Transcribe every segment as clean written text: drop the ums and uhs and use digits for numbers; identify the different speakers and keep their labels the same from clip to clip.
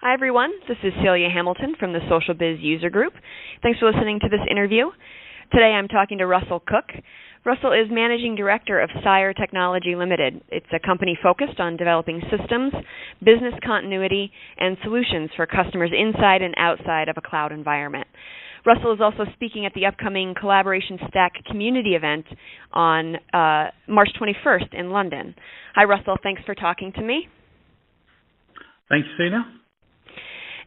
Speaker 1: Hi, everyone. This is Celia Hamilton from the SocialBiz user group. Thanks for listening to this interview. Today I'm talking to Russell Cook. Russell is Managing Director of Sire Technology Limited. It's a company focused on developing systems, business continuity, and solutions for customers inside and outside of a cloud environment. Russell is also speaking at the upcoming Collaboration Stack community event on March 21st in London. Hi, Russell. Thanks for talking to me.
Speaker 2: Thanks, Celia.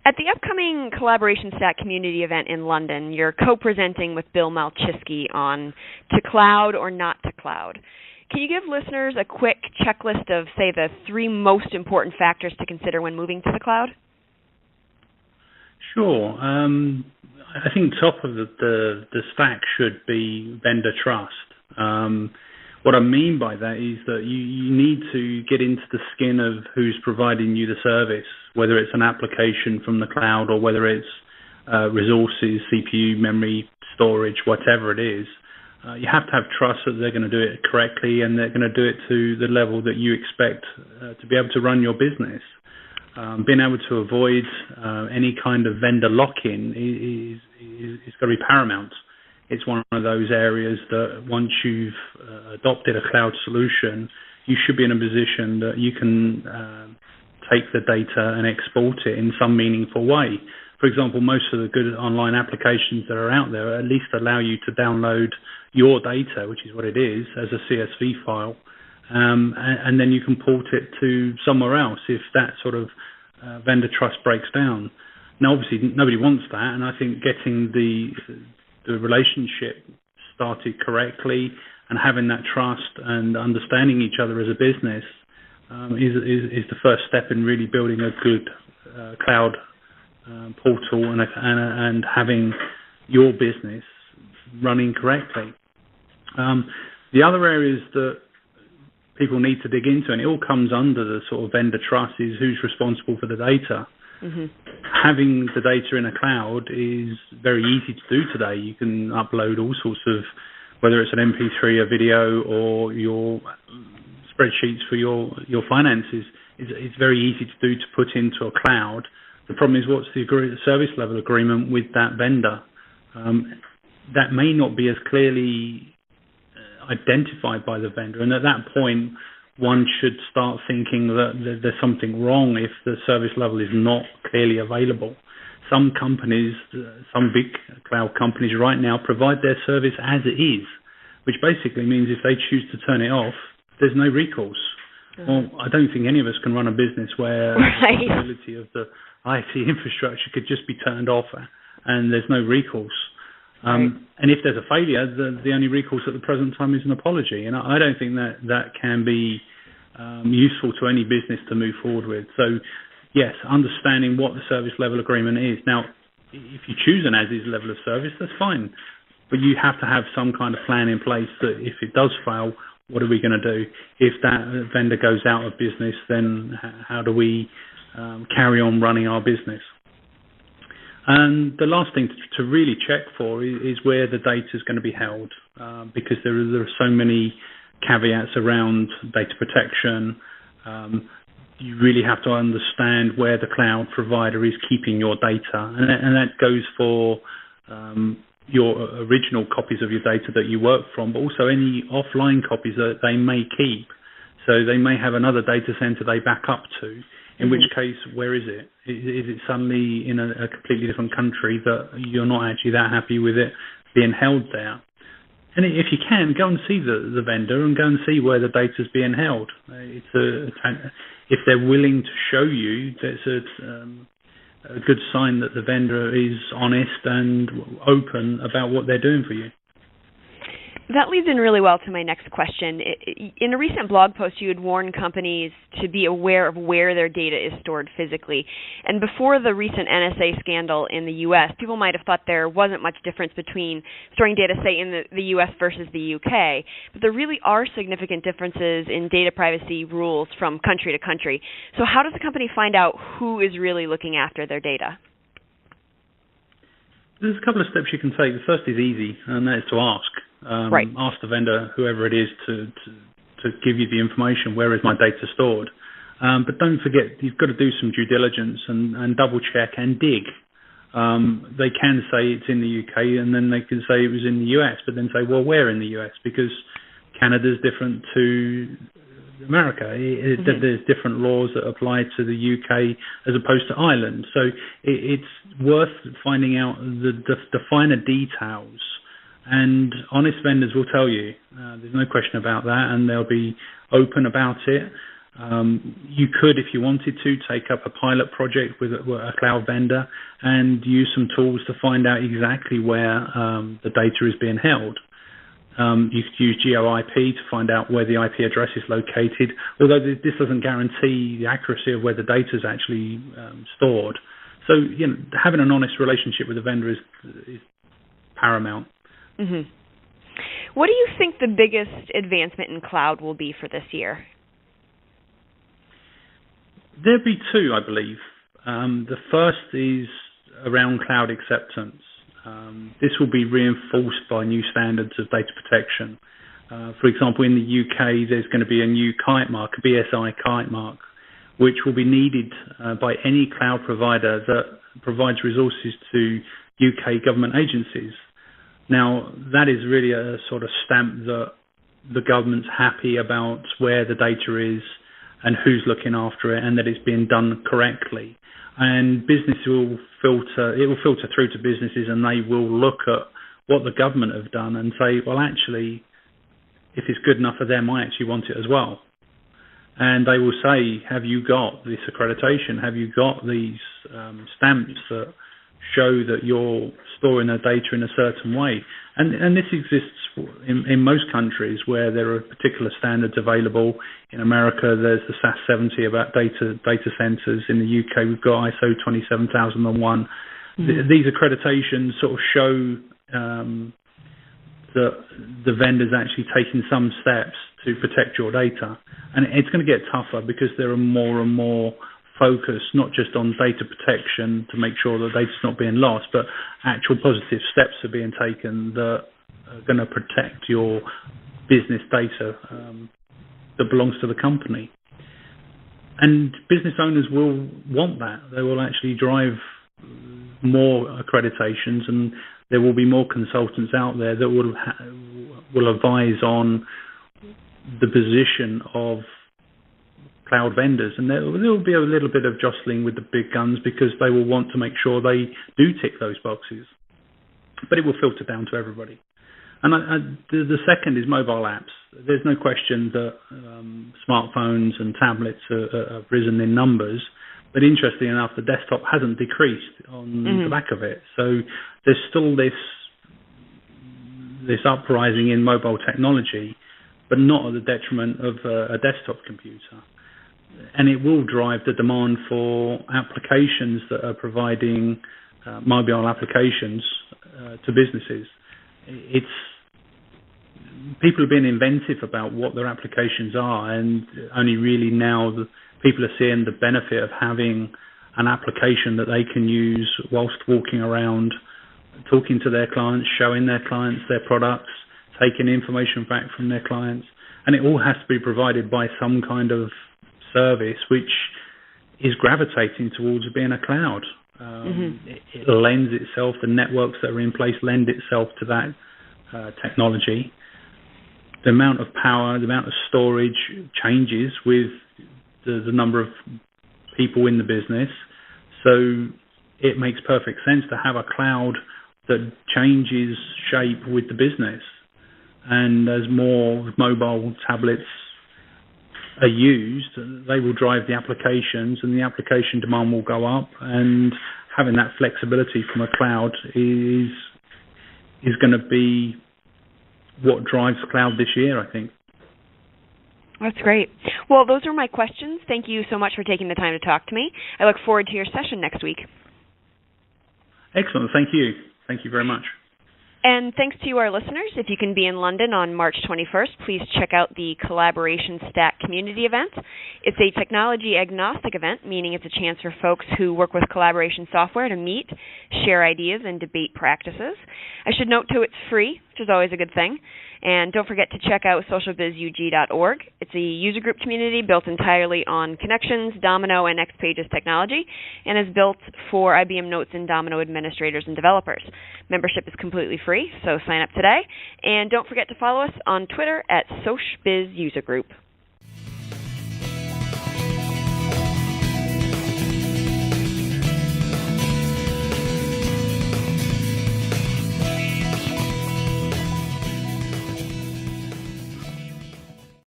Speaker 1: At the upcoming Collaboration Stack community event in London, you're co-presenting with Bill Malczewski on to cloud or not to cloud. Can you give listeners a quick checklist of, say, the three most important factors to consider when moving to the cloud?
Speaker 2: Sure. I think top of the stack should be vendor trust. What I mean by that is that you need to get into the skin of who's providing you the service, whether it's an application from the cloud or whether it's resources, CPU, memory, storage, whatever it is. You have to have trust that they're going to do it correctly and they're going to do it to the level that you expect to be able to run your business. Being able to avoid any kind of vendor lock-in is going to be paramount. It's one of those areas that once you've adopted a cloud solution, you should be in a position that you can take the data and export it in some meaningful way. For example, most of the good online applications that are out there at least allow you to download your data, which is what it is, as a CSV file, and then you can port it to somewhere else if that sort of vendor trust breaks down. Now, obviously, nobody wants that, and I think getting the relationship started correctly and having that trust and understanding each other as a business is the first step in really building a good cloud portal and having your business running correctly. The other areas that people need to dig into, and it all comes under the sort of vendor trust, is who's responsible for the data. Mm-hmm. Having the data in a cloud is very easy to do today. You can upload all sorts of, whether it's an MP3, a video, or your spreadsheets for your finances. It's very easy to do to put into a cloud. The problem is, what's the service level agreement with that vendor? That may not be as clearly identified by the vendor, and at that point one should start thinking that there's something wrong if the service level is not clearly available. Some companies, some big cloud companies right now provide their service as it is, which basically means if they choose to turn it off, there's no recourse. Well, I don't think any of us can run a business where the possibility of the IT infrastructure could just be turned off and there's no recourse. And if there's a failure, the only recourse at the present time is an apology. And I don't think that can be useful to any business to move forward with. So, yes, understanding what the service level agreement is. Now, if you choose an as-is level of service, that's fine. But you have to have some kind of plan in place that if it does fail, what are we going to do? If that vendor goes out of business, then how do we carry on running our business? And the last thing to really check for is where the data is going to be held, because there are so many caveats around data protection. You really have to understand where the cloud provider is keeping your data, and that goes for your original copies of your data that you work from, but also any offline copies that they may keep. So they may have another data center they back up to. In which case, where is it? Is it suddenly in a completely different country that you're not actually that happy with it being held there? And if you can, go and see the vendor and go and see where the data's being held. If they're willing to show you, that's a good sign that the vendor is honest and open about what they're doing for you.
Speaker 1: That leads in really well to my next question. In a recent blog post, you had warned companies to be aware of where their data is stored physically. And before the recent NSA scandal in the U.S., people might have thought there wasn't much difference between storing data, say, in the U.S. versus the U.K. But there really are significant differences in data privacy rules from country to country. So how does a company find out who is really looking after their data?
Speaker 2: There's a couple of steps you can take. The first is easy, and that is to ask. Ask the vendor, whoever it is, to give you the information. Where is my data stored? But don't forget, you've got to do some due diligence and double check and dig. They can say it's in the UK, and then they can say it was in the US, but then say, well, where in the US? Because Canada's different to America. There's different laws that apply to the UK as opposed to Ireland. So it's worth finding out the finer details. And honest vendors will tell you. There's no question about that, and they'll be open about it. You could, if you wanted to, take up a pilot project with a cloud vendor and use some tools to find out exactly where the data is being held. You could use GeoIP to find out where the IP address is located, although this doesn't guarantee the accuracy of where the data is actually stored. So, having an honest relationship with the vendor is paramount.
Speaker 1: Mm-hmm. What do you think the biggest advancement in cloud will be for this year?
Speaker 2: There'll be two, I believe. The first is around cloud acceptance. This will be reinforced by new standards of data protection. For example, in the UK, there's going to be a new kite mark, a BSI kite mark, which will be needed by any cloud provider that provides resources to UK government agencies. Now, that is really a sort of stamp that the government's happy about where the data is and who's looking after it, and that it's being done correctly. And business will filter through to businesses, and they will look at what the government have done and say, well, actually, if it's good enough for them, I actually want it as well. And they will say, have you got this accreditation? Have you got these stamps that show that you're storing the data in a certain way? And this exists in most countries where there are particular standards available. In America, there's the SAS 70 about data centers. In the UK, we've got ISO 27001. These accreditations sort of show that the vendor's actually taking some steps to protect your data. And it's going to get tougher because there are more and more focus not just on data protection to make sure that data's not being lost, but actual positive steps are being taken that are going to protect your business data that belongs to the company. And business owners will want that. They will actually drive more accreditations, and there will be more consultants out there that will advise on the position of cloud vendors, and there will be a little bit of jostling with the big guns because they will want to make sure they do tick those boxes, but it will filter down to everybody. And the second is mobile apps. There's no question that smartphones and tablets have risen in numbers, but interestingly enough, the desktop hasn't decreased on the back of it. So there's still this uprising in mobile technology, but not at the detriment of a desktop computer. And it will drive the demand for applications that are providing mobile applications to businesses. People are being inventive about what their applications are, and only really now people are seeing the benefit of having an application that they can use whilst walking around, talking to their clients, showing their clients their products, taking information back from their clients. And it all has to be provided by some kind of service which is gravitating towards being a cloud. It lends itself, the networks that are in place lend itself to that technology. The amount of power, the amount of storage changes with the number of people in the business. So it makes perfect sense to have a cloud that changes shape with the business. And as more mobile tablets are used, they will drive the applications, and the application demand will go up, and having that flexibility from a cloud is going to be what drives cloud this year, I think.
Speaker 1: That's great. Well, those are my questions. Thank you so much for taking the time to talk to me. I look forward to your session next week.
Speaker 2: Excellent. Thank you. Thank you very much.
Speaker 1: And thanks to our listeners. If you can be in London on March 21st, please check out the Collaboration Stack community event. It's a technology agnostic event, meaning it's a chance for folks who work with collaboration software to meet, share ideas, and debate practices. I should note, too, it's free, which is always a good thing. And don't forget to check out socialbizug.org. It's a user group community built entirely on Connections, Domino, and XPages technology, and is built for IBM Notes and Domino administrators and developers. Membership is completely free, so sign up today. And don't forget to follow us on Twitter at SocialBizUserGroup.